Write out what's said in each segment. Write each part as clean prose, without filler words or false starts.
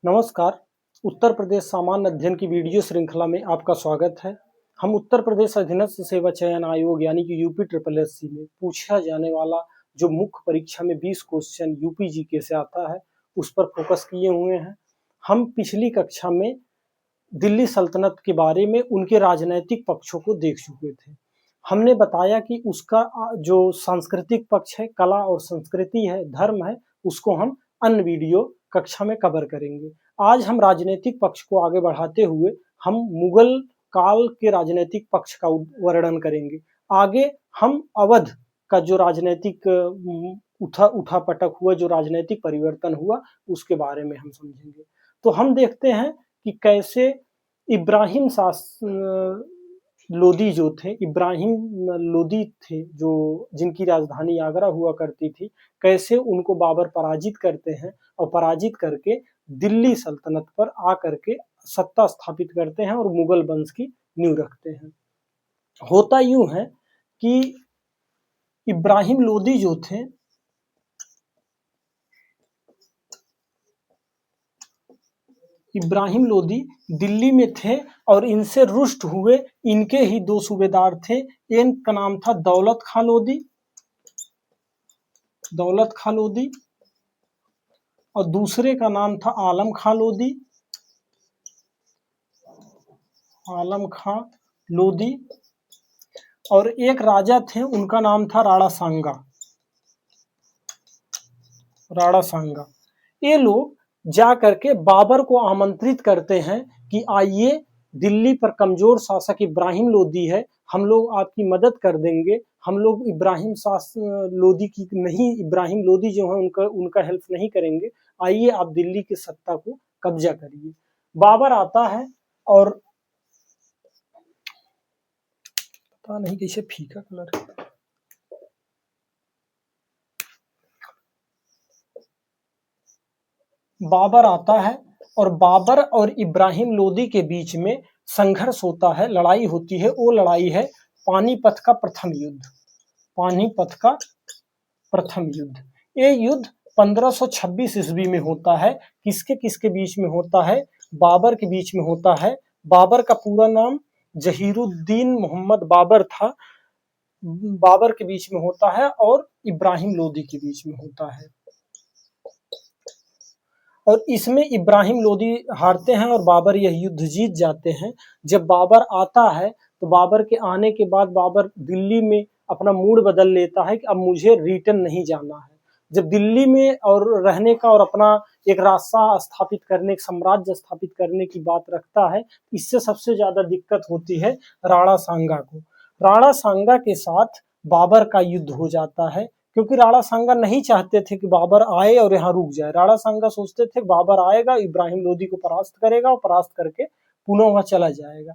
नमस्कार। उत्तर प्रदेश सामान्य अध्ययन की वीडियो श्रृंखला में आपका स्वागत है। हम उत्तर प्रदेश अधीनस्थ सेवा चयन आयोग यानी कि यूपी ट्रिपल एससी में पूछा जाने वाला जो मुख्य परीक्षा में 20 क्वेश्चन यूपी जीके से आता है उस पर फोकस किए हुए हैं। हम पिछली कक्षा में दिल्ली सल्तनत के बारे में उनके राजनैतिक पक्षों को देख चुके थे। हमने बताया कि उसका जो सांस्कृतिक पक्ष है, कला और संस्कृति है, धर्म है, उसको हम अन्य वीडियो कक्षा में कवर करेंगे। आज हम राजनीतिक पक्ष को आगे बढ़ाते हुए हम मुगल काल के राजनीतिक पक्ष का वर्णन करेंगे। आगे हम अवध का जो राजनीतिक उठापटक हुआ, जो राजनीतिक परिवर्तन हुआ, उसके बारे में हम समझेंगे। तो हम देखते हैं कि कैसे इब्राहिम लोदी जो थे, इब्राहिम लोदी थे जो जिनकी राजधानी आगरा हुआ करती थी, कैसे उनको बाबर पराजित करते हैं और पराजित करके दिल्ली सल्तनत पर आकर के सत्ता स्थापित करते हैं और मुगल वंश की नींव रखते हैं। होता यूं है कि इब्राहिम लोदी जो थे, इब्राहिम लोदी दिल्ली में थे और इनसे रुष्ट हुए इनके ही दो सूबेदार थे। एक का नाम था दौलत खां लोदी और दूसरे का नाम था आलम खां लोदी और एक राजा थे, उनका नाम था राणा सांगा। ये लोग जा करके बाबर को आमंत्रित करते हैं कि आइए, दिल्ली पर कमजोर शासक इब्राहिम लोदी है, हम लोग आपकी मदद कर देंगे, हम लोग इब्राहिम लोदी जो है उनका हेल्प नहीं करेंगे, आइए आप दिल्ली की सत्ता को कब्जा करिए। बाबर आता है और पता नहीं कैसे फीका कलर है। बाबर आता है और बाबर और इब्राहिम लोदी के बीच में संघर्ष होता है, लड़ाई होती है। वो लड़ाई है पानीपत का प्रथम युद्ध। ये युद्ध 1526 ईस्वी में होता है। किसके किसके बीच में होता है? बाबर के बीच में होता है। बाबर का पूरा नाम जहीरुद्दीन मोहम्मद बाबर था। बाबर के बीच में होता है और इब्राहिम लोदी के बीच में होता है और इसमें इब्राहिम लोदी हारते हैं और बाबर यह युद्ध जीत जाते हैं। जब बाबर आता है तो बाबर के आने के बाद बाबर दिल्ली में अपना मूड बदल लेता है कि अब मुझे रिटर्न नहीं जाना है। जब दिल्ली में और रहने का और अपना एक रास्ता स्थापित करने, एक साम्राज्य स्थापित करने की बात रखता है, इससे सबसे ज्यादा दिक्कत होती है राणा सांगा को। राणा सांगा के साथ बाबर का युद्ध हो जाता है क्योंकि राणा सांगा नहीं चाहते थे कि बाबर आए और यहाँ रुक जाए। राणा सांगा सोचते थे बाबर आएगा, इब्राहिम लोदी को परास्त करेगा और परास्त करके पुनः वहां चला जाएगा।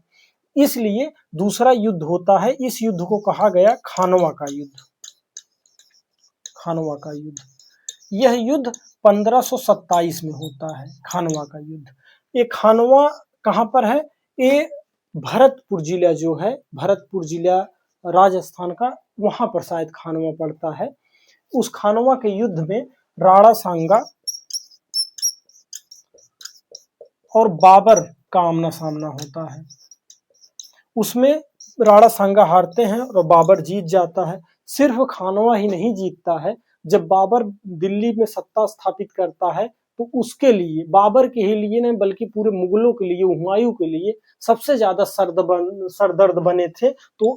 इसलिए दूसरा युद्ध होता है। इस युद्ध को कहा गया खानवा का युद्ध। यह युद्ध 1527 में होता है, खानवा का युद्ध। ये खानवा कहाँ पर है? ये भरतपुर जिला जो है, भरतपुर जिला राजस्थान का, वहां पर शायद खानवा पड़ता है। उस खानवा के युद्ध में राणा सांगा और बाबर का आमना सामना होता है। उसमें राणा सांगा हारते हैं और बाबर जीत जाता है। सिर्फ खानवा ही नहीं जीतता है, जब बाबर दिल्ली में सत्ता स्थापित करता है तो उसके लिए, बाबर के ही लिए नहीं बल्कि पूरे मुगलों के लिए, हुमायूं के लिए सबसे ज्यादा सरदर्द बने थे तो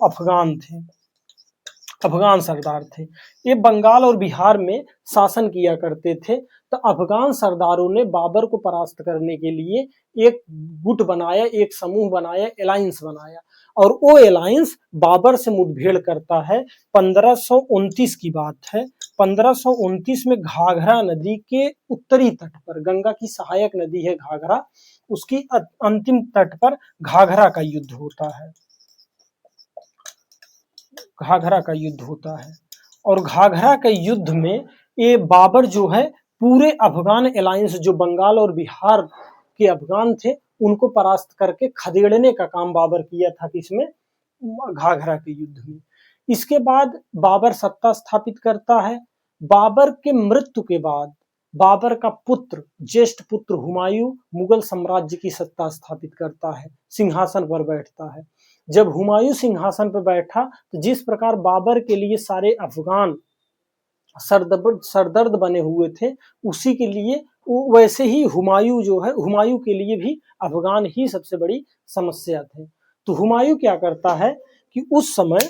अफगान सरदार थे। ये बंगाल और बिहार में शासन किया करते थे। तो अफगान सरदारों ने बाबर को परास्त करने के लिए एक गुट बनाया, एक समूह बनाया, अलायंस बनाया और वो अलायंस बाबर से मुठभेड़ करता है। 1529 की बात है। 1529 में घाघरा नदी के उत्तरी तट पर, गंगा की सहायक नदी है घाघरा, उसकी अंतिम तट पर घाघरा का युद्ध होता है। और घाघरा के युद्ध में ये बाबर जो है पूरे अफगान अलायंस, जो बंगाल और बिहार के अफगान थे, उनको परास्त करके खदेड़ने का काम बाबर किया था। किसमें? घाघरा के युद्ध में। इसके बाद बाबर सत्ता स्थापित करता है। बाबर के मृत्यु के बाद बाबर का पुत्र, ज्येष्ठ पुत्र हुमायूं मुगल साम्राज्य की सत्ता स्थापित करता है, सिंहासन पर बैठता है। जब हुमायूं सिंहासन पर बैठा तो जिस प्रकार बाबर के लिए सारे अफगान सरदर्द बने हुए थे, उसी के लिए वैसे ही हुमायूं जो है, हुमायूं के लिए भी अफगान ही सबसे बड़ी समस्या थे। तो हुमायूं क्या करता है कि उस समय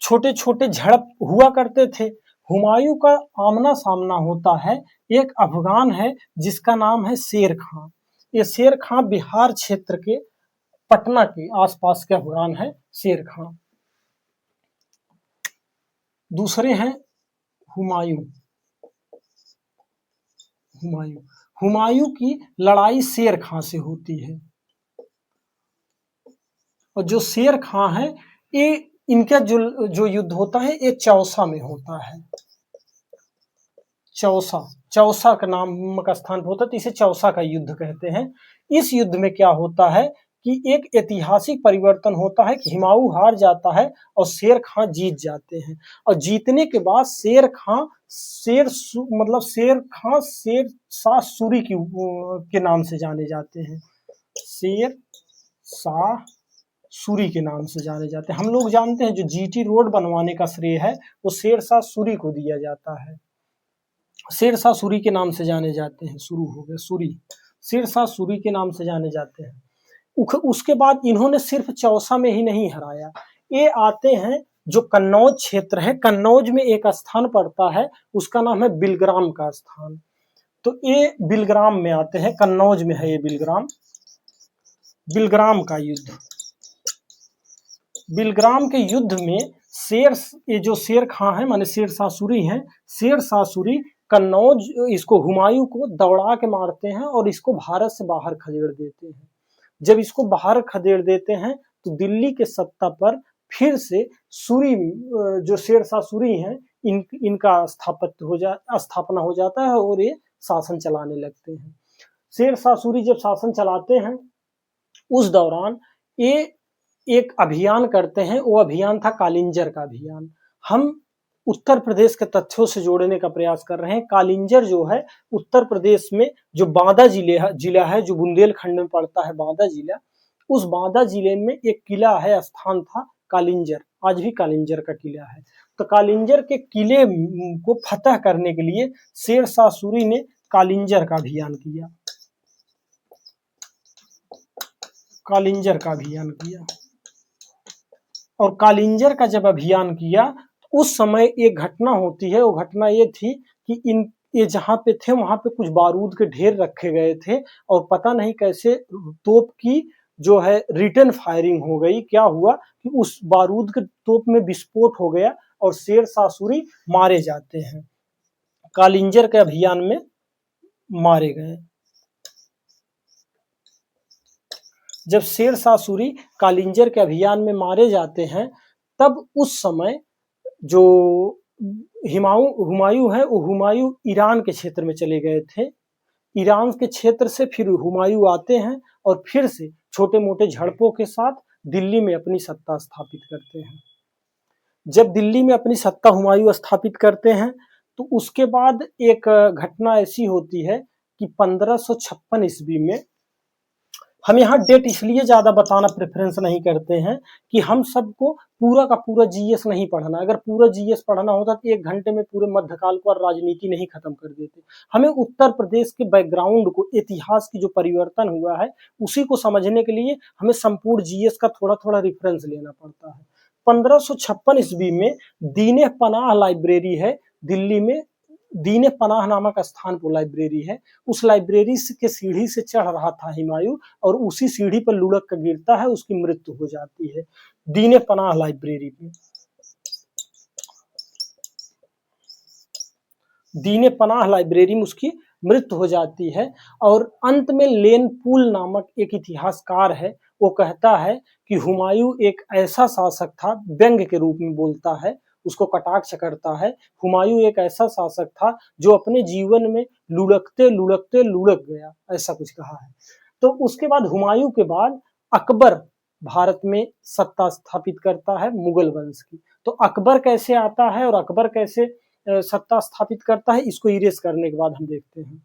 छोटे छोटे झड़प हुआ करते थे। हुमायूं का आमना सामना होता है एक अफगान है जिसका नाम है शेर खां। ये शेर खां बिहार क्षेत्र के पटना के आसपास के अफगान है शेर खां। दूसरे हैं हुमायूं। हुमायूं हुमायूं की लड़ाई शेर खां से होती है, और जो शेर खां है ये इनका जो युद्ध होता है ये चौसा में होता है। चौसा, चौसा का नाम का स्थान पर होता है, तो इसे चौसा का युद्ध कहते हैं। इस युद्ध में क्या होता है कि एक ऐतिहासिक परिवर्तन होता है कि हुमायूं हार जाता है और शेर खां जीत जाते हैं। और जीतने के बाद शेर खां शेर शाह सूरी के नाम से जाने जाते हैं। शेर शाह सूरी के नाम से जाने जाते हैं। हम लोग जानते हैं जो जीटी रोड बनवाने का श्रेय है वो शेर शाह सूरी को दिया जाता है। शेर शाह सूरी के नाम से जाने जाते हैं। शुरू हो गया सूरी, शेर शाह सूरी के नाम से जाने जाते हैं। उसके बाद इन्होंने सिर्फ चौसा में ही नहीं हराया, ये आते हैं जो कन्नौज क्षेत्र है, कन्नौज में एक स्थान पड़ता है उसका नाम है बिलग्राम का स्थान। तो ये बिलग्राम में आते हैं, कन्नौज में है ये बिलग्राम। बिलग्राम का युद्ध, बिलग्राम के युद्ध में ये जो शेर खां है माने शेर शाह सूरी हैं, शेर शाह सूरी कन्नौज इसको हुमायूं को दौड़ा के मारते हैं और इसको भारत से बाहर खदेड़ देते हैं। जब इसको बाहर खदेड़ देते हैं तो दिल्ली के सत्ता पर फिर से सूरी जो शेर शाह सूरी हैं इनका स्थापना हो जाता है और ये शासन चलाने लगते हैं। शेर शाह सूरी जब शासन चलाते हैं उस दौरान ये एक अभियान करते हैं, वो अभियान था कालिंजर का अभियान। हम उत्तर प्रदेश के तथ्यों से जोड़ने का प्रयास कर रहे हैं। कालिंजर जो है उत्तर प्रदेश में जो बांदा जिला है जो बुंदेलखंड में पड़ता है, बांदा जिला, उस बांदा जिले में एक किला है, स्थान था कालिंजर, आज भी कालिंजर का किला है। तो कालिंजर के किले को फतह करने के लिए शेर शाह सूरी ने कालिंजर का अभियान किया, कालिंजर का अभियान किया। और कालिंजर का जब अभियान किया तो उस समय एक घटना होती है, वो घटना ये थी कि ये जहाँ पे थे वहां पे कुछ बारूद के ढेर रखे गए थे और पता नहीं कैसे तोप की जो है रिटर्न फायरिंग हो गई। क्या हुआ कि उस बारूद के तोप में विस्फोट हो गया और शेर शाह सूरी मारे जाते हैं, कालिंजर के अभियान में मारे गए। जब शेर शाह सूरी कालिंजर के अभियान में मारे जाते हैं तब उस समय जो हुमायूं है वो हुमायूं ईरान के क्षेत्र में चले गए थे। ईरान के क्षेत्र से फिर हुमायूं आते हैं और फिर से छोटे मोटे झड़पों के साथ दिल्ली में अपनी सत्ता स्थापित करते हैं। जब दिल्ली में अपनी सत्ता हुमायूं स्थापित करते हैं तो उसके बाद एक घटना ऐसी होती है कि 1556 ईस्वी में, हम यहाँ डेट इसलिए ज्यादा बताना प्रेफरेंस नहीं करते हैं कि हम सबको पूरा का पूरा जीएस नहीं पढ़ना। अगर पूरा जीएस पढ़ना होता तो 1 घंटे में पूरे मध्यकाल को और राजनीति नहीं खत्म कर देते। हमें उत्तर प्रदेश के बैकग्राउंड को, इतिहास की जो परिवर्तन हुआ है उसी को समझने के लिए हमें संपूर्ण जीएस का थोड़ा थोड़ा रिफरेंस लेना पड़ता है। 1556 ईस्वी में दीन पनाह लाइब्रेरी है दिल्ली में, दीन पनाह नामक स्थान पर लाइब्रेरी है। उस लाइब्रेरी के सीढ़ी से चढ़ रहा था हुमायूं और उसी सीढ़ी पर लुढ़क कर गिरता है, उसकी मृत्यु हो जाती है दीन पनाह लाइब्रेरी में। दीन पनाह लाइब्रेरी में उसकी मृत्यु हो जाती है। और अंत में लेन पुल नामक एक इतिहासकार है, वो कहता है कि हुमायूं एक ऐसा शासक था, व्यंग्य के रूप में बोलता है, उसको कटाक्ष करता है, हुमायूं एक ऐसा शासक था जो अपने जीवन में लुढ़कते लुढ़कते लुढ़क गया, ऐसा कुछ कहा है। तो उसके बाद हुमायूं के बाद अकबर भारत में सत्ता स्थापित करता है मुगल वंश की। तो अकबर कैसे आता है और अकबर कैसे सत्ता स्थापित करता है। इसको इरेज करने के बाद हम देखते हैं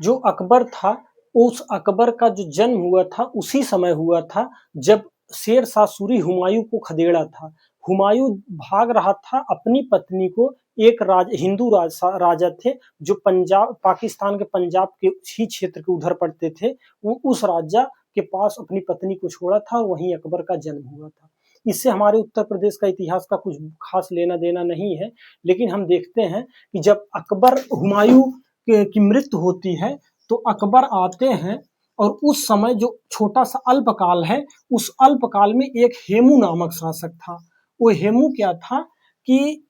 जो अकबर था, उस अकबर का जो जन्म हुआ था उसी समय हुआ था जब शेर शाह सूरी हुमायूं को खदेड़ा था। हुमायूं भाग रहा था अपनी पत्नी को, एक हिंदू राजा थे जो पंजाब, पाकिस्तान के पंजाब के ही क्षेत्र के उधर पड़ते थे। वो उस राजा के पास अपनी पत्नी को छोड़ा था और वहीं अकबर का जन्म हुआ था। इससे हमारे उत्तर प्रदेश का इतिहास का कुछ खास लेना देना नहीं है, लेकिन हम देखते हैं कि जब अकबर हुमायूं की मृत्यु होती है तो अकबर आते हैं और उस समय जो छोटा सा अल्पकाल है, उस अल्पकाल में एक हेमू नामक शासक था। वो हेमू क्या था कि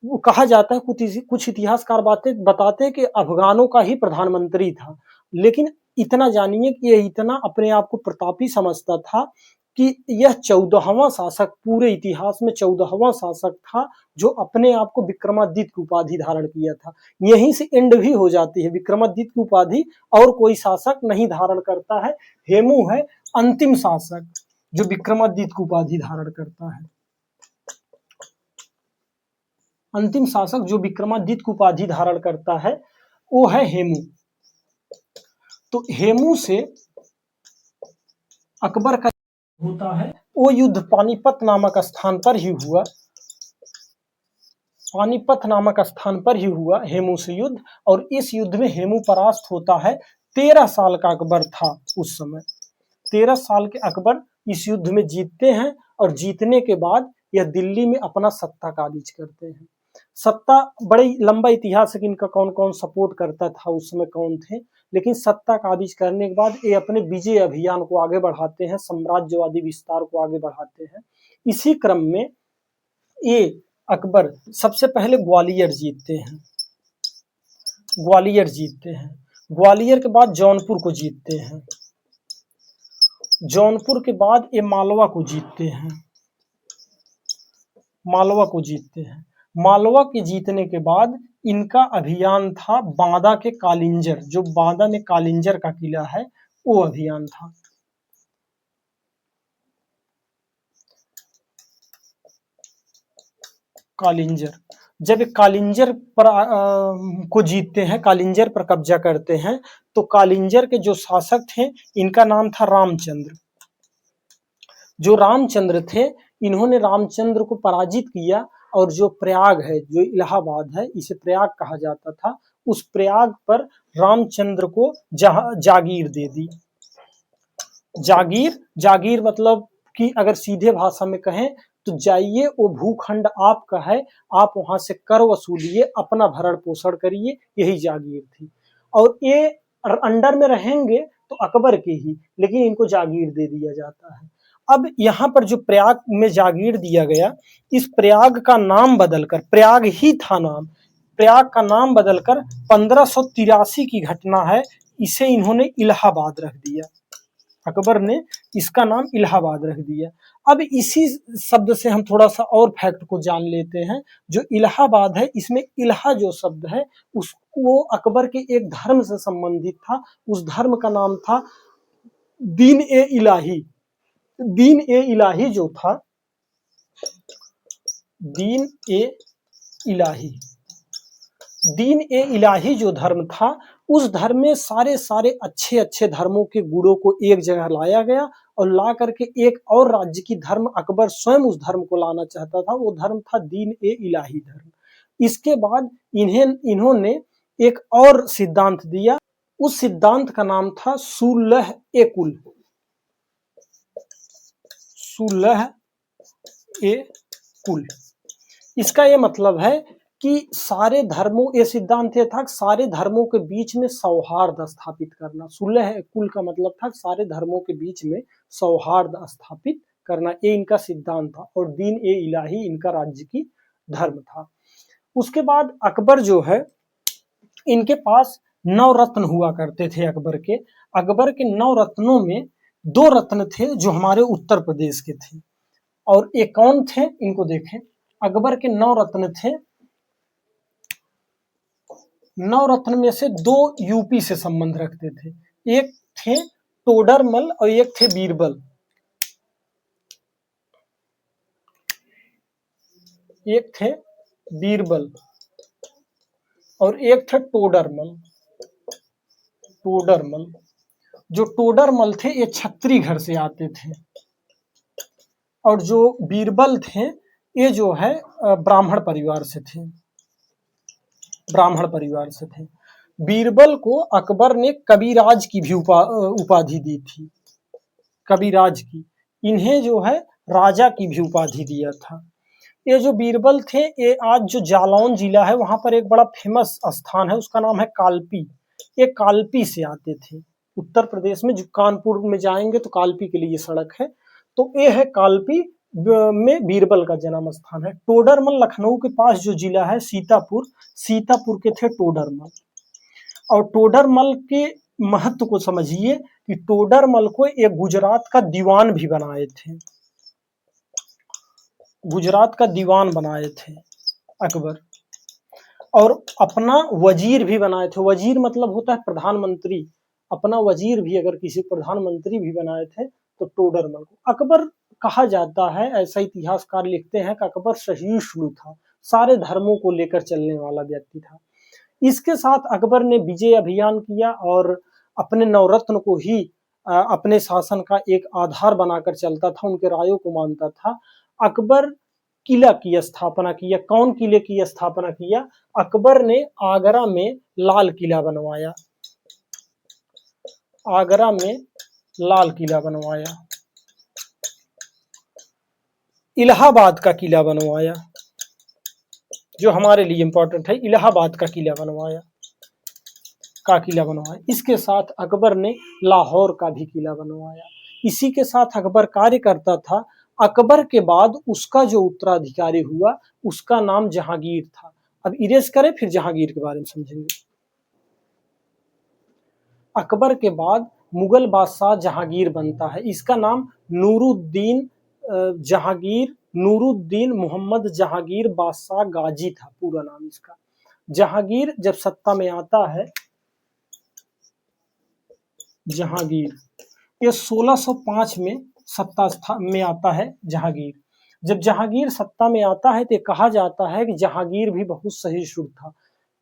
वो कहा जाता है, कुछ इतिहासकार बातें बताते हैं कि अफगानों का ही प्रधानमंत्री था। लेकिन इतना जानिए कि ये इतना अपने आप को प्रतापी समझता था कि यह 14वां शासक, पूरे इतिहास में 14वां शासक था जो अपने आप को विक्रमादित्य की उपाधि धारण किया था। यहीं से एंड भी हो जाती है, विक्रमादित्य की उपाधि और कोई शासक नहीं धारण करता है। हेमू है अंतिम शासक जो विक्रमादित्य की उपाधि धारण करता है। अंतिम शासक जो विक्रमादित्य की उपाधि धारण करता है वो है हेमू। तो हेमू से अकबर का होता है, वो युद्ध पानीपत नामक स्थान पर ही हुआ। पानीपत नामक स्थान पर ही हुआ हेमू से युद्ध, और इस युद्ध में हेमू परास्त होता है। 13 साल का अकबर था उस समय। 13 साल के अकबर इस युद्ध में जीतते हैं और जीतने के बाद यह दिल्ली में अपना सत्ता काबिज करते हैं। सत्ता, बड़ी लंबा इतिहास है कि इनका कौन कौन सपोर्ट करता था उस समय, कौन थे, लेकिन सत्ता काबिज करने के बाद ये अपने विजय अभियान को आगे बढ़ाते हैं, साम्राज्यवादी विस्तार को आगे बढ़ाते हैं। इसी क्रम में ये अकबर सबसे पहले ग्वालियर जीतते हैं। ग्वालियर के बाद जौनपुर को जीतते हैं। जौनपुर के बाद ये मालवा को जीतते हैं। मालवा के जीतने के बाद इनका अभियान था बांदा के कालिंजर, जो बांदा में कालिंजर का किला है, वो अभियान था। कालिंजर, जब कालिंजर पर को जीतते हैं, कालिंजर पर कब्जा करते हैं, तो कालिंजर के जो शासक थे इनका नाम था रामचंद्र। जो रामचंद्र थे, इन्होंने रामचंद्र को पराजित किया और जो प्रयाग है, जो इलाहाबाद है, इसे प्रयाग कहा जाता था, उस प्रयाग पर रामचंद्र को जागीर दे दी। जागीर मतलब कि अगर सीधे भाषा में कहें तो जाइए, वो भूखंड आपका है, आप वहां से कर वसूलिए, अपना भरण पोषण करिए, यही जागीर थी। और ये अंडर में रहेंगे तो अकबर के ही, लेकिन इनको जागीर दे दिया जाता है। अब यहाँ पर जो प्रयाग में जागीर दिया गया, इस प्रयाग का नाम बदलकर, प्रयाग ही था नाम, प्रयाग का नाम बदलकर 1583 की घटना है, इसे इन्होंने इलाहाबाद रख दिया। अकबर ने इसका नाम इलाहाबाद रख दिया। अब इसी शब्द से हम थोड़ा सा और फैक्ट को जान लेते हैं। जो इलाहाबाद है, इसमें इलाहा जो शब्द है वो अकबर के एक धर्म से संबंधित था। उस धर्म का नाम था दीन ए इलाही। दीन ए इलाही जो था, दीन ए इलाही, दीन ए इलाही जो धर्म था, उस धर्म में सारे अच्छे धर्मों के गुणों को एक जगह लाया गया और ला करके एक और राज्य की धर्म, अकबर स्वयं उस धर्म को लाना चाहता था, वो धर्म था दीन ए इलाही धर्म। इसके बाद इन्होंने एक और सिद्धांत दिया, उस सिद्धांत का नाम था सुलह ए कुल। सुलह ए कुल, इसका ये मतलब है कि सारे धर्मों, ये सिद्धांत ये था कि सारे धर्मों के बीच में सौहार्द स्थापित करना। सुलह कुल का मतलब था सारे धर्मों के बीच में सौहार्द स्थापित करना, ये इनका सिद्धांत था। और दीन ए इलाही इनका राज्य की धर्म था। उसके बाद अकबर जो है, इनके पास 9 रत्न हुआ करते थे अकबर के। अकबर के 9 रत्नों में 2 रत्न थे जो हमारे उत्तर प्रदेश के थे। और ये कौन थे, इनको देखें। अकबर के 9 रत्न थे। 9 रत्न में से 2 यूपी से संबंध रखते थे। एक थे टोडरमल और एक थे बीरबल। एक थे बीरबल और एक थे टोडरमल। टोडरमल, जो टोडरमल थे ये छत्री घर से आते थे, और जो बीरबल थे ये जो है ब्राह्मण परिवार से थे, ब्राह्मण परिवार से थे। बीरबल को अकबर ने कविराज की भी उपाधि दी थी, कविराज की। इन्हें जो है राजा की भी उपाधि दिया था। ये जो बीरबल थे ये आज जो जालौन जिला है वहां पर एक बड़ा फेमस स्थान है, उसका नाम है कालपी। ये कालपी से आते थे। उत्तर प्रदेश में जो कानपुर में जाएंगे तो कालपी के लिए सड़क है, तो ये है कालपी में बीरबल का जन्म स्थान है। टोडरमल लखनऊ के पास जो जिला है सीतापुर, सीतापुर के थे टोडरमल। और टोडरमल के महत्व को समझिए कि टोडरमल को एक गुजरात का दीवान भी बनाए थे, गुजरात का दीवान बनाए थे अकबर, और अपना वजीर भी बनाए थे। वजीर मतलब होता है प्रधानमंत्री, अपना वजीर भी अगर किसी प्रधानमंत्री भी बनाए थे तो टोडरमल को। अकबर कहा जाता है, ऐसा इतिहासकार लिखते हैं कि अकबर सहिष्णु था, सारे धर्मों को लेकर चलने वाला व्यक्ति था। इसके साथ अकबर ने विजय अभियान किया और अपने नवरत्न को ही अपने शासन का एक आधार बनाकर चलता था, उनके रायों को मानता था। अकबर किला की स्थापना किया। कौन किले की स्थापना किया? अकबर ने आगरा में लाल किला बनवाया, आगरा में लाल किला बनवाया। इलाहाबाद का किला बनवाया, जो हमारे लिए इंपॉर्टेंट है, इलाहाबाद का किला बनवाया, इसके साथ अकबर ने लाहौर का भी किला बनवाया। इसी के साथ अकबर कार्य करता था। अकबर के बाद उसका जो उत्तराधिकारी हुआ उसका नाम जहांगीर था। अब इरेज करें, फिर जहांगीर के बारे में समझेंगे। अकबर के बाद मुगल बादशाह जहांगीर बनता है। इसका नाम नूरुद्दीन जहांगीर, नूरुद्दीन मोहम्मद जहांगीर बादशाह गाजी था पूरा नाम इसका। जहांगीर जब सत्ता में आता है, जहांगीर ये 1605 में सत्ता में आता है जहांगीर। जब जहांगीर सत्ता में आता है तो कहा जाता है कि जहांगीर भी बहुत सहिष्णु था।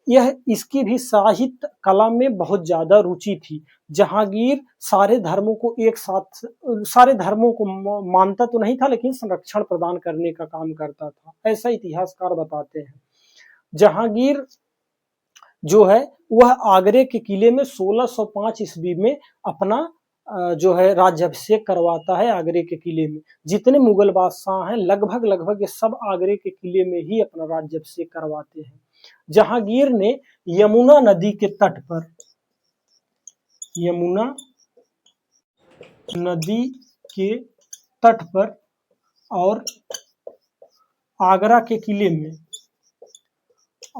यह इसकी भी साहित्य कला में बहुत ज्यादा रुचि थी। जहांगीर सारे धर्मों को एक साथ, सारे धर्मों को मानता तो नहीं था लेकिन संरक्षण प्रदान करने का काम करता था, ऐसा इतिहासकार बताते हैं। जहांगीर जो है वह आगरे के किले में 1605 ईस्वी में अपना जो है राज्याभिषेक करवाता है। आगरे के किले में जितने मुगल बादशाह हैं लगभग ये सब आगरे के किले में ही अपना राज्याभिषेक करवाते हैं। जहांगीर ने यमुना नदी के तट पर, यमुना नदी के तट पर और आगरा के किले में,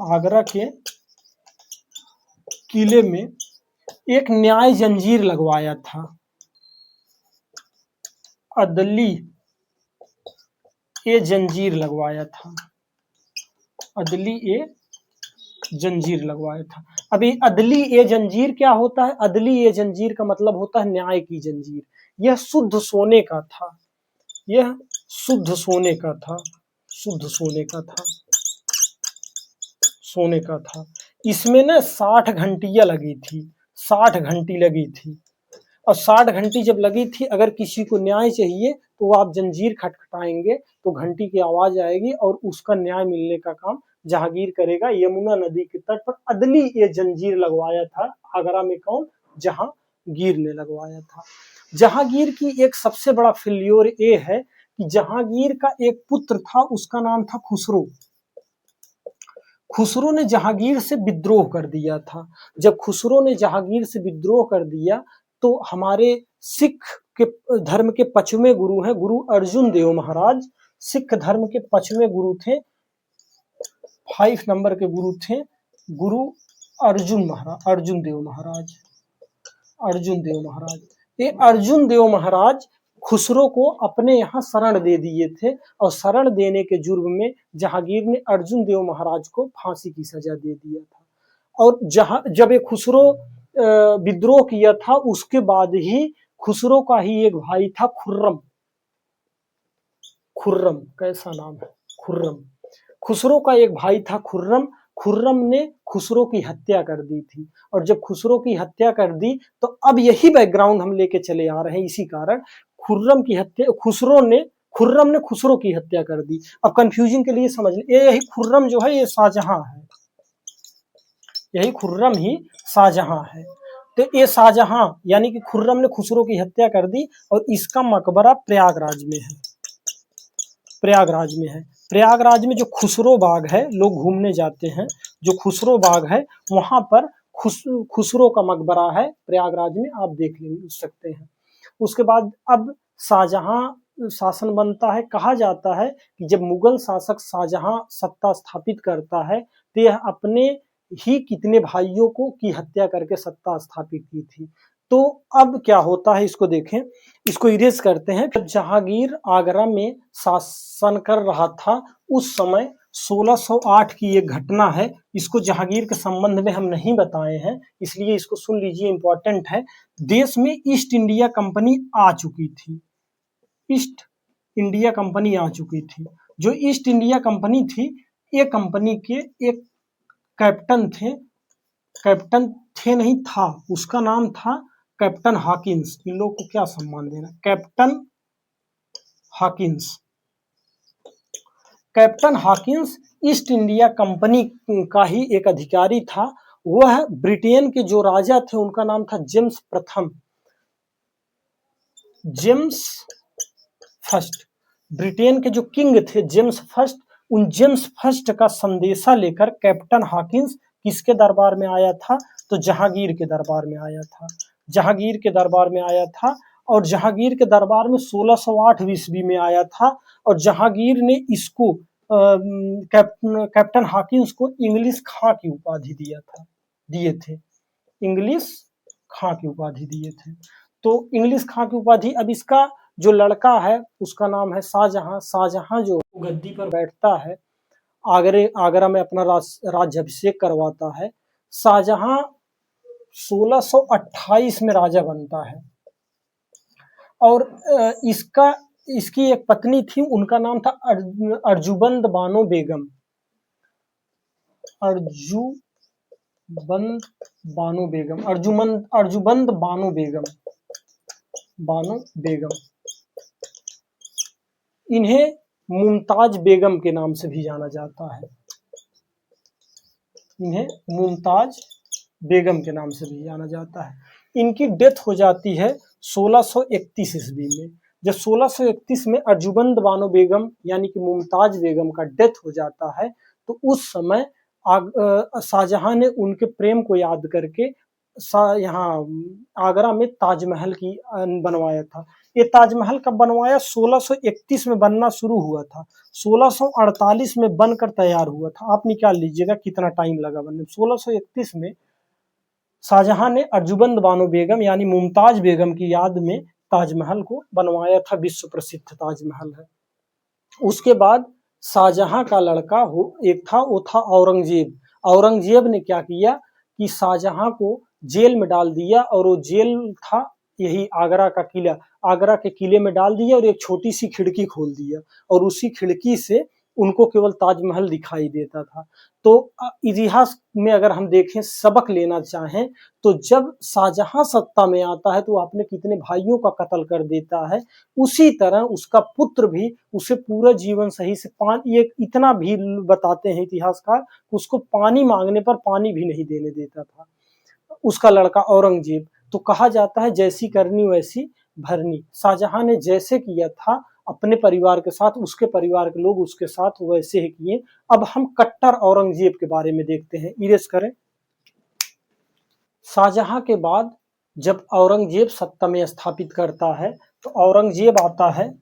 आगरा के किले में एक न्याय जंजीर लगवाया था। अदली ए जंजीर लगवाया था, अदली ए जंजीर लगवाया था। अभी अदली ए जंजीर क्या होता है? अदली ए जंजीर का मतलब होता है न्याय की जंजीर। यह शुद्ध सोने का था, यह शुद्ध सोने का था, शुद्ध सोने का था, सोने का था। इसमें ना 60 घंटियां लगी थी, 60 घंटी लगी थी। और 60 घंटी जब लगी थी, अगर किसी को न्याय चाहिए तो आप जंजीर खटखटाएंगे तो घंटी की आवाज आएगी और उसका न्याय मिलने का काम जहांगीर करेगा। यमुना नदी के तट पर अदली ये जंजीर लगवाया था आगरा में। कौन? जहांगीर ने लगवाया था। जहांगीर की एक सबसे बड़ा फेल्योर ये है कि जहांगीर का एक पुत्र था, उसका नाम था खुसरो। खुसरो ने जहांगीर से विद्रोह कर दिया था। जब खुसरो ने जहांगीर से विद्रोह कर दिया तो हमारे सिख के धर्म के 5वें गुरु हैं गुरु अर्जुन देव महाराज। सिख धर्म के 5वें गुरु थे, 5 नंबर के गुरु थे गुरु अर्जुन महाराज, अर्जुन देव महाराज, अर्जुन देव महाराज। ये अर्जुन देव महाराज खुसरो को अपने यहाँ शरण दे दिए थे और शरण देने के जुर्म में जहांगीर ने अर्जुन देव महाराज को फांसी की सजा दे दिया था। और जब ये खुसरो विद्रोह किया था उसके बाद ही खुसरो का ही एक भाई था खुर्रम। खुर्रम कैसा नाम है? खुर्रम। खुसरो का एक भाई था खुर्रम। खुर्रम ने खुसरो की हत्या कर दी थी। और जब खुसरो की हत्या कर दी तो अब यही बैकग्राउंड हम लेके चले आ रहे हैं। इसी कारण खुर्रम ने खुसरो की हत्या कर दी। अब कंफ्यूजन के लिए समझ लें, यही खुर्रम जो है ये शाहजहां है, यही खुर्रम ही शाहजहां है। तो ये शाहजहां यानी कि खुर्रम ने खुसरो की हत्या कर दी और इसका मकबरा प्रयागराज में है। प्रयागराज में है। प्रयागराज में जो खुसरो बाग है, लोग घूमने जाते हैं, जो खुसरो बाग है वहां पर खुसरो का मकबरा है प्रयागराज में, आप देख सकते हैं। उसके बाद अब शाहजहां शासन बनता है। कहा जाता है कि जब मुगल शासक शाहजहां सत्ता स्थापित करता है तो यह अपने ही कितने भाइयों को की हत्या करके सत्ता स्थापित की थी। तो अब क्या होता है इसको देखें, इसको इरेज करते हैं। जब जहांगीर आगरा में शासन कर रहा था उस समय 1608 की एक घटना है। इसको जहांगीर के संबंध में हम नहीं बताए हैं, इसलिए इसको सुन लीजिए, इंपॉर्टेंट है। देश में ईस्ट इंडिया कंपनी आ चुकी थी। ईस्ट इंडिया कंपनी आ चुकी थी। जो ईस्ट इंडिया कंपनी थी, ये कंपनी के एक कैप्टन थे नहीं था, उसका नाम था कैप्टन हॉकिंस। इन लोग को क्या सम्मान देना, captain Hawkins. Captain Hawkins east India company का ही एक अधिकारी था। वह ब्रिटेन के जो राजा थे उनका नाम था जेम्स प्रथम, जेम्स फर्स्ट। ब्रिटेन के जो किंग थे जेम्स फर्स्ट, उन जेम्स फर्स्ट का संदेशा लेकर कैप्टन हॉकिंस किसके दरबार में आया था, तो जहांगीर के दरबार में आया था। जहांगीर के दरबार में आया था और जहांगीर के दरबार में 1608 ईस्वी में आया था। और जहांगीर ने इसको कैप्टन हॉकिंस को इंग्लिश खां की उपाधि दिए थे। इंग्लिश खां की उपाधि दिए थे। तो इंग्लिश खां की उपाधि, अब इसका जो लड़का है उसका नाम है शाहजहां। शाहजहां जो गद्दी पर बैठता है, आगरा में अपना राज्याभिषेक करवाता है। शाहजहां 1628 में राजा बनता है और इसकी एक पत्नी थी, उनका नाम था अर्जुबंद बानो बेगम। अर्जुबंद बानो बेगम। इन्हें मुमताज बेगम के नाम से भी जाना जाता है। इन्हें मुमताज बेगम के नाम से भी जाना जाता है। इनकी डेथ हो जाती है 1631 ईस्वी में। जब 1631 में अर्जुबंद बानो बेगम यानी कि मुमताज बेगम का डेथ हो जाता है तो उस समय शाहजहां ने उनके प्रेम को याद करके यहाँ आगरा में ताजमहल की बनवाया था। ये ताजमहल कब बनवाया, 1631 में बनना शुरू हुआ था, 1648 में बनकर तैयार हुआ था। आप निकाल लीजिएगा कितना टाइम लगा बनने में। 1631 में शाहजहां ने अर्जुबंद बानो बेगम यानी मुमताज बेगम की याद में ताजमहल को बनवाया था, विश्व प्रसिद्ध ताजमहल है। उसके बाद शाहजहां का लड़का एक था, वो था औरंगजेब। औरंगजेब ने क्या किया कि शाहजहां को जेल में डाल दिया और वो जेल था यही आगरा का किला। आगरा के किले में डाल दिया और एक छोटी सी खिड़की खोल दिया और उसी खिड़की से उनको केवल ताजमहल दिखाई देता था। तो इतिहास में अगर हम देखें, सबक लेना चाहें तो जब शाहजहां सत्ता में आता है तो वो अपने कितने भाइयों का कत्ल कर देता है, उसी तरह उसका पुत्र भी उसे पूरा जीवन सही से ये इतना भी बताते हैं इतिहासकार, उसको पानी मांगने पर पानी भी नहीं देने देता था उसका लड़का औरंगजेब। तो कहा जाता है जैसी करनी वैसी भरनी। शाहजहां ने जैसे किया था अपने परिवार के साथ, उसके परिवार के लोग उसके साथ वैसे ही किए। अब हम कट्टर औरंगजेब के बारे में देखते हैं, इरेज करें। शाहजहां के बाद जब औरंगजेब सत्ता में स्थापित करता है तो औरंगजेब आता है।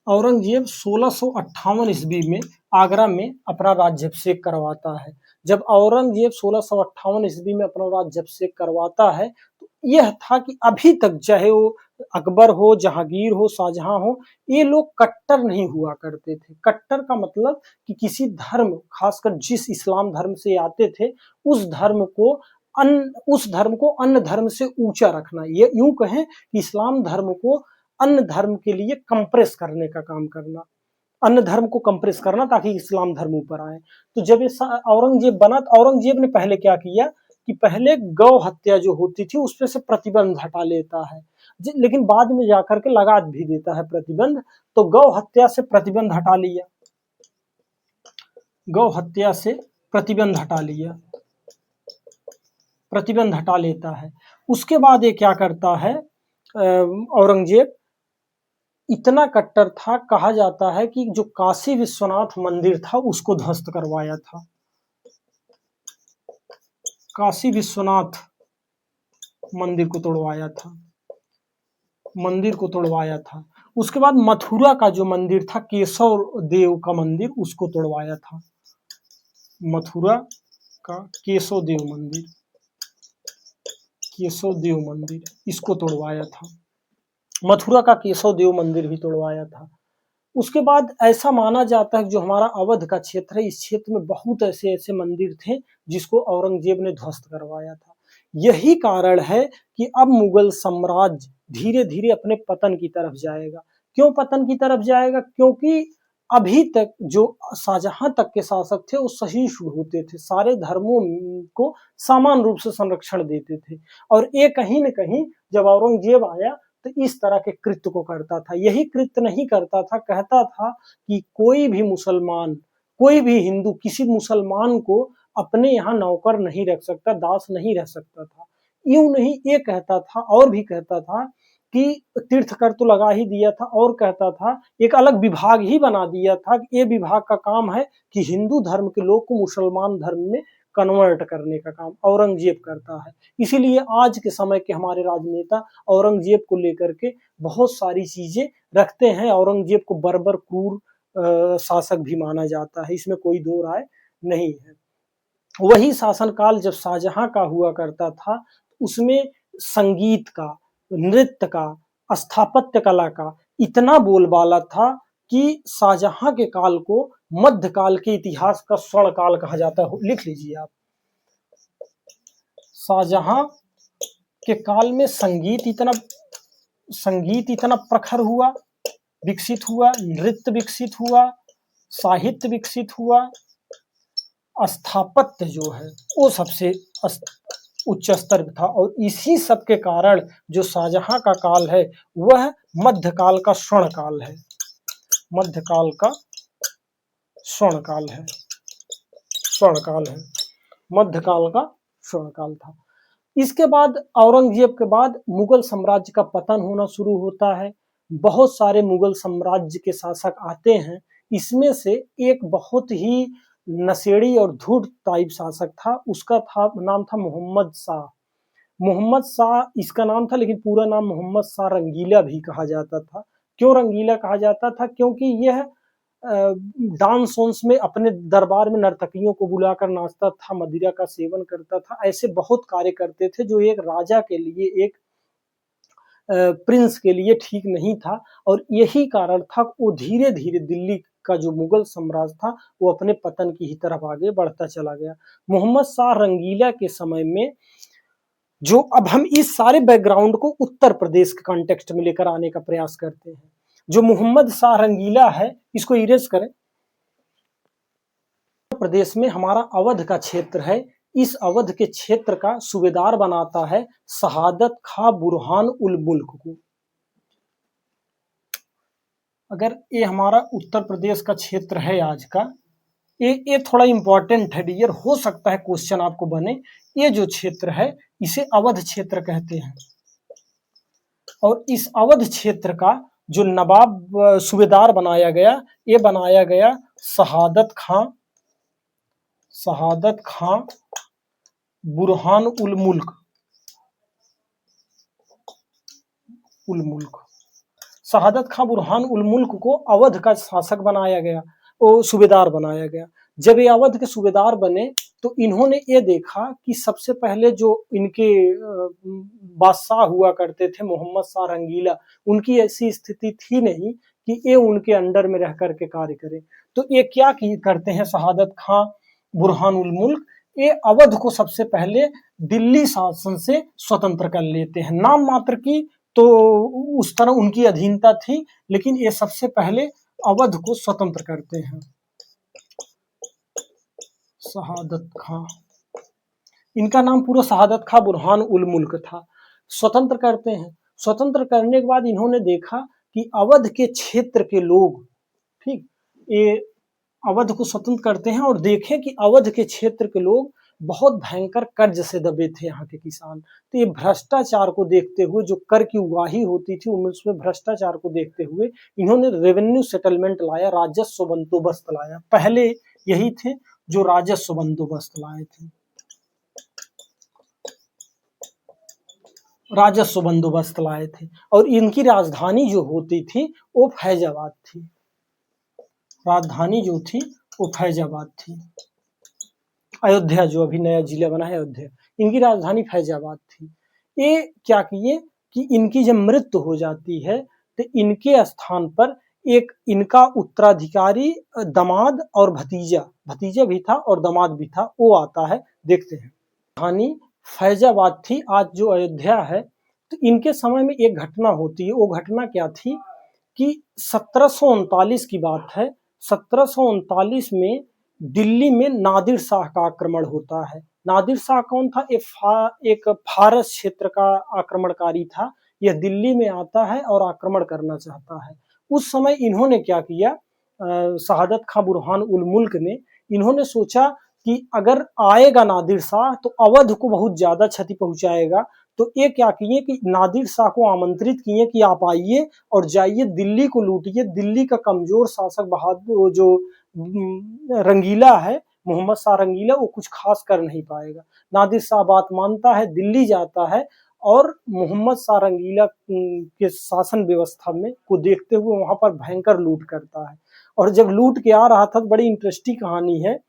औरंगजेब 1658 ईस्वी में आगरा में अपना राज्याभिषेक करवाता है। जब औरंगजेब 1658 ईस्वी में अपना राज्याभिषेक करवाता है तो यह था कि अभी तक चाहे वो अकबर हो, जहांगीर हो, शाहजहां हो, ये लोग कट्टर नहीं हुआ करते थे। कट्टर का मतलब कि किसी धर्म, खासकर जिस इस्लाम धर्म से आते थे उस धर्म को अन्य धर्म से ऊंचा रखना। ये यूं कहें कि इस्लाम धर्म को अन्य धर्म के लिए कंप्रेस करने का काम करना। अन्य धर्म को कंप्रेस करना ताकि इस्लाम धर्म ऊपर आए। तो जब ये औरंगजेब बना तो औरंगजेब ने पहले क्या किया कि पहले गौ हत्या जो होती थी उस पर से प्रतिबंध हटा लेता है, लेकिन बाद में जाकर के लगा भी देता है प्रतिबंध। तो गौ हत्या से प्रतिबंध हटा लिया, गौ हत्या से प्रतिबंध हटा लिया, प्रतिबंध हटा लेता है। उसके बाद ये क्या करता है औरंगजेब, इतना कट्टर था, कहा जाता है कि जो काशी विश्वनाथ मंदिर था उसको ध्वस्त करवाया था, काशी विश्वनाथ मंदिर को तोड़वाया था, मंदिर को तोड़वाया था। उसके बाद मथुरा का जो मंदिर था केशव देव का मंदिर उसको तोड़वाया था, मथुरा का केशव देव मंदिर, केशव देव मंदिर इसको तोड़वाया था, मथुरा का केशव देव मंदिर भी तोड़वाया था। उसके बाद ऐसा माना जाता है कि जो हमारा अवध का क्षेत्र है इस क्षेत्र में बहुत ऐसे ऐसे मंदिर थे जिसको औरंगजेब ने ध्वस्त करवाया था। यही कारण है कि अब मुगल साम्राज्य धीरे धीरे अपने पतन की तरफ जाएगा। क्यों पतन की तरफ जाएगा? क्योंकि अभी तक जो शाहजहां तक के शासक थे वो सहिष्णु होते थे, सारे धर्मों को समान रूप से संरक्षण देते थे, और ये कहीं न कहीं जब औरंगजेब आया तो इस तरह के कृत्य को करता था। यही कृत्य नहीं करता था, कहता था कि कोई भी मुसलमान, कोई भी हिंदू किसी मुसलमान को अपने यहाँ नौकर नहीं रख सकता, दास नहीं रह सकता था। यूं नहीं, ये कहता था और भी कहता था कि तीर्थ कर तो लगा ही दिया था, और कहता था एक अलग विभाग ही बना दिया था कि ये विभाग का काम है कि हिंदू धर्म के लोग को मुसलमान धर्म में कन्वर्ट करने का काम औरंगजेब करता है। इसीलिए आज के समय के हमारे राजनेता औरंगजेब को लेकर के बहुत सारी चीजें रखते हैं। औरंगजेब को बर्बर क्रूर शासक भी माना जाता है, इसमें कोई दो राय नहीं है। वही शासनकाल जब शाहजहां का हुआ करता था उसमें संगीत का, नृत्य का, स्थापत्य कला का इतना बोलबाला था कि शाहजहां के काल को मध्यकाल के इतिहास का स्वर्ण काल कहा जाता है। लिख लीजिए आप, शाहजहां के काल में संगीत इतना प्रखर हुआ, विकसित हुआ, नृत्य विकसित हुआ, साहित्य विकसित हुआ, स्थापत्य जो है वो सबसे उच्च स्तर था, और इसी सब के कारण जो शाहजहां का काल है वह मध्यकाल का स्वर्ण काल है, मध्यकाल का स्वर्ण काल है, स्वर्ण काल है, मध्यकाल का स्वर्ण काल था। इसके बाद औरंगजेब के बाद मुगल साम्राज्य का पतन होना शुरू होता है। बहुत सारे मुगल साम्राज्य के शासक आते हैं, इसमें से एक बहुत ही नशेड़ी और धूर्त टाइप शासक था, उसका नाम था मोहम्मद शाह। मोहम्मद शाह इसका नाम था, लेकिन पूरा नाम मोहम्मद शाह रंगीला भी कहा जाता था। क्यों रंगीला कहा जाता था? क्योंकि यह डांस वांस में अपने दरबार में नर्तकियों को बुलाकर नाचता था, मदिरा का सेवन करता था, ऐसे बहुत कार्य करते थे जो एक राजा के लिए, एक प्रिंस के लिए ठीक नहीं था। और यही कारण था वो धीरे धीरे दिल्ली का जो मुगल साम्राज्य था वो अपने पतन की ही तरफ आगे बढ़ता चला गया। मोहम्मद शाह रंगीला के समय में, जो अब हम इस सारे बैकग्राउंड को उत्तर प्रदेश के कॉन्टेक्स्ट में लेकर आने का प्रयास करते हैं। जो मोहम्मद शाह रंगीला है इसको इरेज करें। उत्तर प्रदेश में हमारा अवध का क्षेत्र है, इस अवध के क्षेत्र का सूबेदार बनाता है शहादत खां बुरहान उल मुल्क को। अगर ये हमारा उत्तर प्रदेश का क्षेत्र है आज का, ये थोड़ा इंपॉर्टेंट है डियर, हो सकता है क्वेश्चन आपको बने। ये जो क्षेत्र है इसे अवध क्षेत्र कहते हैं, और इस अवध क्षेत्र का जो नवाब सूबेदार बनाया गया, ये बनाया गया शहादत खां बुरहान उल मुल्क। शहादत खां बुरहान उल मुल्क को अवध का शासक बनाया गया, वो सूबेदार बनाया गया। जब ये अवध के सूबेदार बने तो इन्होंने ये देखा कि सबसे पहले जो इनके बादशाह हुआ करते थे मोहम्मद शाह रंगीला, उनकी ऐसी स्थिति थी नहीं कि ये उनके अंडर में रह करके कार्य करें। तो ये क्या करते हैं शहादत खां बुरहान उल मुल्क, ये अवध को सबसे पहले दिल्ली शासन से स्वतंत्र कर लेते हैं। नाम मात्र की तो उस तरह उनकी अधीनता थी, लेकिन ये सबसे पहले अवध को स्वतंत्र करते हैं। शहादत खां, इनका नाम पूरा शहादत खां बुरहान उल मुल्क था। स्वतंत्र करते हैं। स्वतंत्र करने के बाद इन्होंने देखा कि अवध के क्षेत्र के लोग, ठीक, ये अवध को स्वतंत्र करते हैं और देखें कि अवध के क्षेत्र के लोग बहुत भयंकर कर्ज से दबे थे, यहाँ के किसान। तो ये भ्रष्टाचार को देखते हुए, जो कर की उगाही होती थी उसमें भ्रष्टाचार को देखते हुए इन्होंने रेवेन्यू सेटलमेंट लाया, राजस्व बंदोबस्त लाया। पहले यही थे जो राजस्व बंदोबस्त लाए थे। राजस्व बंदोबस्त लाए थे और इनकी राजधानी जो होती थी वो फैजाबाद थी। राजधानी जो थी वो फैजाबाद थी। अयोध्या जो अभी नया जिला बना है अयोध्या, इनकी राजधानी फैजाबाद थी। ये क्या किए कि इनकी जब मृत्यु हो जाती है तो इनके स्थान पर एक इनका उत्तराधिकारी दामाद और भतीजा भी था और दामाद भी था, वो आता है। देखते हैं, राजधानी फैजाबाद थी, आज जो अयोध्या है। तो इनके समय में एक घटना होती है। वो घटना क्या थी कि 1739 की बात है। 1739 में दिल्ली में नादिर शाह का आक्रमण होता है। नादिर शाह कौन था? एक फारस क्षेत्र का आक्रमणकारी था। यह दिल्ली में आता है और आक्रमण करना चाहता है। उस समय इन्होंने क्या किया, शहादत खां बुरहान उल मुल्क ने, इन्होंने सोचा कि अगर आएगा नादिर शाह तो अवध को बहुत ज्यादा क्षति पहुंचाएगा। तो ये क्या किए कि नादिर शाह को आमंत्रित किए कि आप आइए और जाइए दिल्ली को लूटिए। दिल्ली का कमजोर शासक बहादुर जो रंगीला है, मोहम्मद शाह रंगीला, वो कुछ खास कर नहीं पाएगा। नादिर शाह बात मानता है, दिल्ली जाता है और मोहम्मद शाह रंगीला के शासन व्यवस्था में को देखते हुए वहां पर भयंकर लूट करता है। और जब लूट के आ रहा था तो बड़ी इंटरेस्टिंग कहानी है।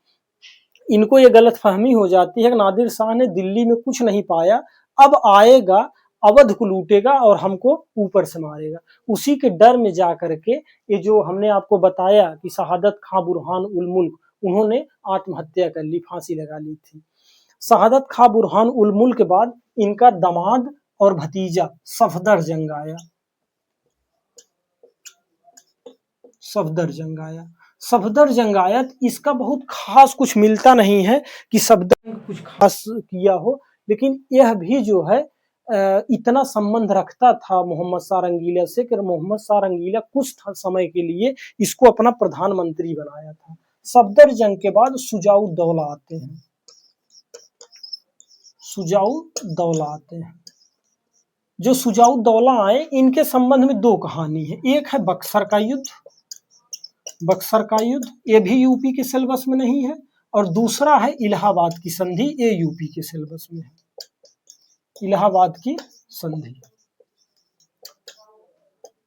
इनको ये गलतफहमी हो जाती है कि नादिर शाह ने दिल्ली में कुछ नहीं पाया, अब आएगा अवध को लूटेगा और हमको ऊपर से मारेगा। उसी के डर में जा करके ये जो हमने आपको बताया कि शहादत खां बुरहान उल मुल्क, उन्होंने आत्महत्या कर ली, फांसी लगा ली थी। शहादत खां बुरहान उल मुल्क के बाद इनका दामाद और भतीजा सफदर जंग आया। सफदर जंग आया। सफदर जंग आया, इसका बहुत खास कुछ मिलता नहीं है कि सफदर कुछ खास किया हो, लेकिन यह भी जो है इतना संबंध रखता था मोहम्मद शाह रंगीला से कि मोहम्मद शाह रंगीला कुछ समय के लिए इसको अपना प्रधानमंत्री बनाया था। सफदर जंग के बाद शुजाउद्दौला आते हैं। शुजाउद्दौला आते हैं। जो शुजाउद्दौला आए, इनके संबंध में दो कहानी है। एक है बक्सर का युद्ध, बक्सर का युद्ध, ये भी यूपी के सिलेबस में नहीं है। और दूसरा है इलाहाबाद की संधि, ये यूपी के सिलेबस में है। इलाहाबाद की संधि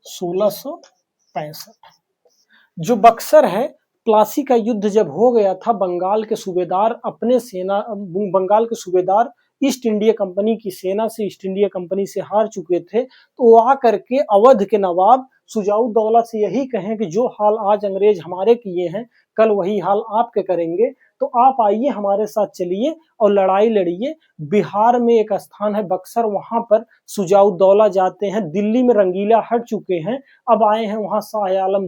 1665। जो बक्सर है, प्लासी का युद्ध जब हो गया था, बंगाल के सूबेदार बंगाल के सूबेदार ईस्ट इंडिया कंपनी की सेना से, ईस्ट इंडिया कंपनी से हार चुके थे। तो वो आकर के अवध के नवाब शुजाउद्दौला से यही कहें कि जो हाल आज अंग्रेज हमारे किए हैं, कल वही हाल आपके करेंगे, तो आप आइए हमारे साथ चलिए और लड़ाई लड़िए। बिहार में एक स्थान है बक्सर, वहां पर शुजाउद्दौला जाते हैं। दिल्ली में रंगीला हट चुके हैं, अब आए हैं वहां शाह आलम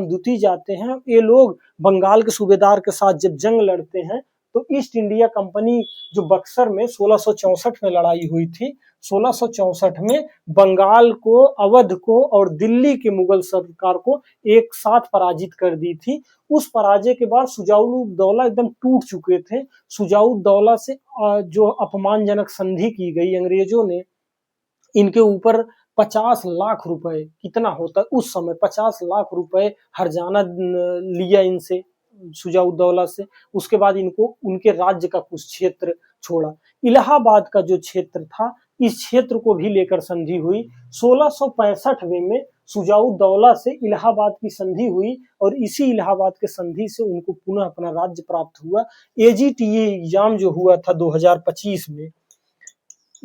दूती जाते हैं। ये लोग बंगाल के सूबेदार के साथ जब जंग लड़ते हैं तो ईस्ट इंडिया कंपनी जो बक्सर में 1664 में लड़ाई हुई थी, 1664 में बंगाल को, अवध को और दिल्ली के मुगल सरकार को एक साथ पराजित कर दी थी। उस पराजय के बाद शुजाउद्दौला एकदम टूट चुके थे। शुजाउद्दौला से जो अपमानजनक संधि की गई, अंग्रेजों ने इनके ऊपर 50 लाख रुपए, कितना होता है उस समय, 50 लाख रुपए हर्जाना लिया इनसे, शुजाउद्दौला से। उसके बाद इनको उनके राज्य का कुछ क्षेत्र छोड़ा। इलाहाबाद का जो क्षेत्र था, इस क्षेत्र को भी लेकर संधि हुई। 1665 में शुजाउद्दौला से इलाहाबाद की संधि हुई और इसी इलाहाबाद के संधि से उनको पुनः अपना राज्य प्राप्त हुआ। एजीटीए एग्जाम जो हुआ था 2025 में,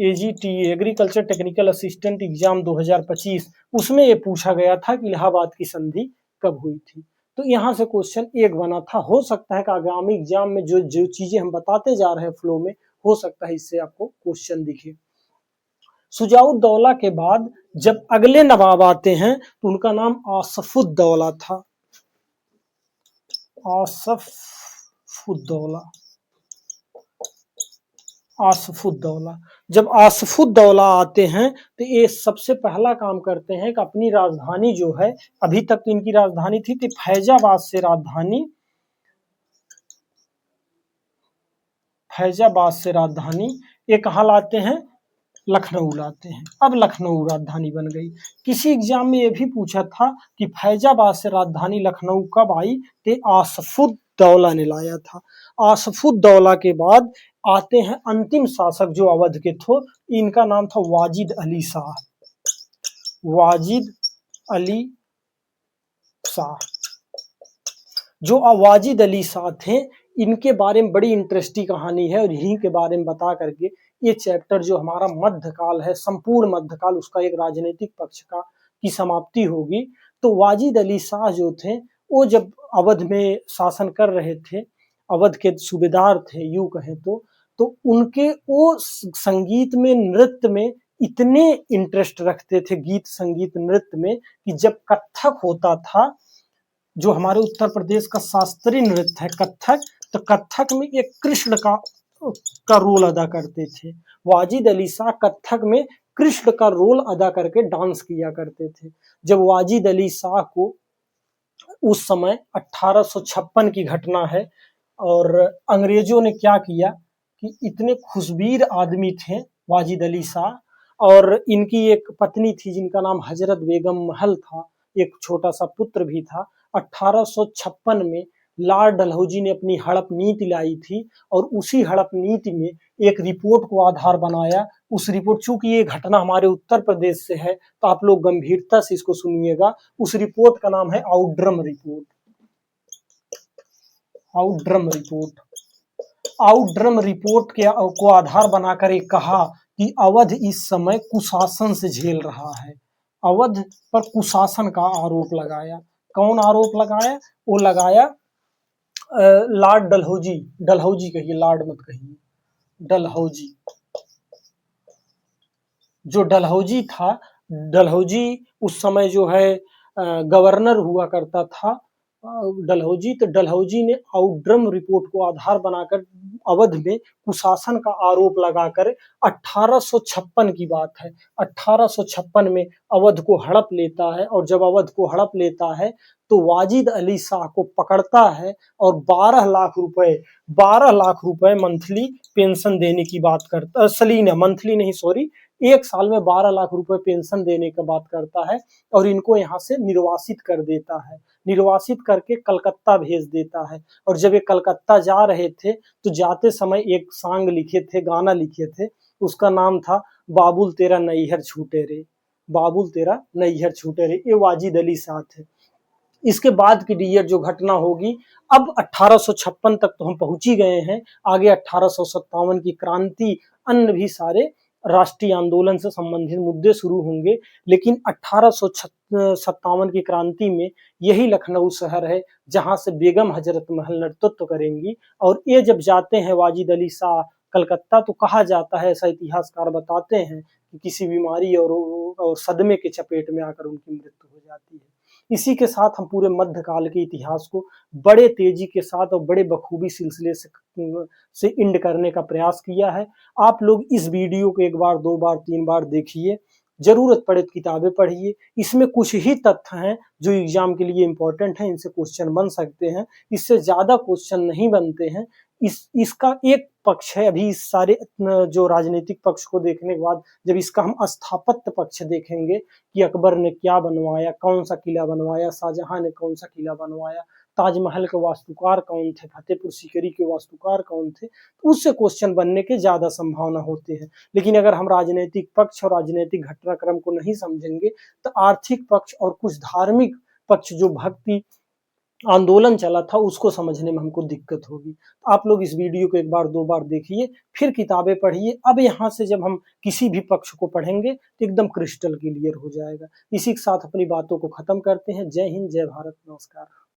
AGTA agriculture technical assistant exam 2025, उसमें ये पूछा गया था कि इलाहाबाद की संधि कब हुई थी। तो यहाँ से क्वेश्चन एक बना था। हो सकता है कि आगामी एग्जाम में जो जो चीजें हम बताते जा रहे हैं फ्लो में, हो सकता है इससे आपको क्वेश्चन दिखे। शुजाउद्दौला के बाद जब अगले नवाब आते हैं तो उनका नाम आसफुद्दौला था। आसफुद्दौला, आसफुद्दौला। जब आसफुद्दौला आते हैं तो ये सबसे पहला काम करते हैं कि अपनी राजधानी जो है, अभी तक तो इनकी राजधानी थी कि फैजाबाद से राजधानी ये कहाँ लाते हैं, लखनऊ लाते हैं। अब लखनऊ राजधानी बन गई। किसी एग्जाम में ये भी पूछा था कि फैजाबाद से राजधानी लखनऊ कब आई, तो आसफुद्दौला ने लाया था। आसफुद्दौला के बाद आते हैं अंतिम शासक जो अवध के थे, इनका नाम था वाजिद अली शाह। वाजिद अली शाह, जो वाजिद अली शाह थे, इनके बारे में बड़ी इंटरेस्टिंग कहानी है और यहीं के बारे में बता करके ये चैप्टर जो हमारा मध्यकाल है, संपूर्ण मध्यकाल, उसका एक राजनीतिक पक्ष का की समाप्ति होगी। तो वाजिद अली शाह जो थे, वो जब अवध में शासन कर रहे थे, अवध के सूबेदार थे यूं कहें तो उनके वो संगीत में, नृत्य में इतने इंटरेस्ट रखते थे, गीत संगीत नृत्य में, कि जब कथक होता था, जो हमारे उत्तर प्रदेश का शास्त्रीय नृत्य है कथक, तो कथक में एक कृष्ण का रोल अदा करते थे। वाजिद अली शाह कथक में कृष्ण का रोल अदा करके डांस किया करते थे। जब वाजिद अली शाह को उस समय 1856 की घटना है, और अंग्रेजों ने क्या किया कि इतने खुशबीर आदमी थे वाजिद अली शाह, और इनकी एक पत्नी थी जिनका नाम हजरत बेगम महल था, एक छोटा सा पुत्र भी था। 1856 में लॉर्ड डलहौजी ने अपनी हड़प नीति लाई थी, और उसी हड़प नीति में एक रिपोर्ट को आधार बनाया। उस रिपोर्ट, चूंकि ये घटना हमारे उत्तर प्रदेश से है तो आप लोग गंभीरता से इसको सुनिएगा। उस रिपोर्ट का नाम है आउटड्रम रिपोर्ट। आउटड्रम रिपोर्ट, आउटड्रम रिपोर्ट के को आधार बनाकर एक कहा कि अवध इस समय कुशासन से झेल रहा है। अवध पर कुशासन का आरोप लगाया। कौन आरोप लगाया? वो लगाया लॉर्ड डलहौजी। डलहौजी कहिए, लॉर्ड मत कहिए, डलहौजी। जो डलहौजी था, डलहौजी उस समय जो है गवर्नर हुआ करता था डलहौजी। तो डलहौजी ने आउटड्रम रिपोर्ट को आधार बनाकर अवध में कुशासन का आरोप लगाकर 1856 की बात है, 1856 में अवध को हड़प लेता है। और जब अवध को हड़प लेता है तो वाजिद अली शाह को पकड़ता है और 12 लाख रुपए मंथली पेंशन देने की बात करता, सलीना मंथली नहीं सॉरी, एक साल में 12 लाख रुपए पेंशन देने की बात करता है, और इनको यहाँ से निर्वासित कर देता है। निर्वासित करके कलकत्ता भेज देता है। और जब ये कलकत्ता जा रहे थे तो जाते समय एक सॉन्ग लिखे थे, गाना लिखे थे, उसका नाम था बाबुल तेरा नैहर छूटे रे, बाबुल तेरा नैहर छूटे रे। ये वाजिद अली शाह थे। इसके बाद की ईयर जो घटना होगी, अब 1856 तक तो हम पहुंच ही गए हैं, आगे 1857 की क्रांति, अन्य भी सारे राष्ट्रीय आंदोलन से संबंधित मुद्दे शुरू होंगे। लेकिन 1857 की क्रांति में यही लखनऊ शहर है जहां से बेगम हजरत महल नेतृत्व करेंगी। और ये जब जाते हैं वाजिद अली शाह कलकत्ता, तो कहा जाता है, ऐसा इतिहासकार बताते हैं कि किसी बीमारी और सदमे के चपेट में आकर उनकी मृत्यु हो जाती है। इसी के साथ हम पूरे मध्यकाल के इतिहास को बड़े तेजी के साथ और बड़े बखूबी सिलसिले से इंड करने का प्रयास किया है। आप लोग इस वीडियो को एक बार, दो बार, तीन बार देखिए, जरूरत पड़े तो किताबें पढ़िए। इसमें कुछ ही तथ्य हैं जो एग्जाम के लिए इंपॉर्टेंट हैं, इनसे क्वेश्चन बन सकते हैं, इससे ज्यादा क्वेश्चन नहीं बनते हैं। इसका एक पक्ष है, अभी इस सारे जो राजनीतिक पक्ष को देखने के बाद जब इसका हम स्थापत्य पक्ष देखेंगे कि अकबर ने क्या बनवाया, कौन सा किला बनवाया, शाहजहां ने कौन सा किला बनवाया, ताजमहल के वास्तुकार कौन थे, फतेहपुर सीकरी के वास्तुकार कौन थे, तो उससे क्वेश्चन बनने के ज्यादा संभावना होते हैं। लेकिन अगर हम राजनीतिक पक्ष और राजनीतिक घटनाक्रम को नहीं समझेंगे तो आर्थिक पक्ष और कुछ धार्मिक पक्ष जो भक्ति आंदोलन चला था उसको समझने में हमको दिक्कत होगी। आप लोग इस वीडियो को एक बार, दो बार देखिए, फिर किताबें पढ़िए। अब यहाँ से जब हम किसी भी पक्ष को पढ़ेंगे तो एकदम क्रिस्टल क्लियर हो जाएगा। इसी के साथ अपनी बातों को खत्म करते हैं। जय हिंद, जय भारत, नमस्कार।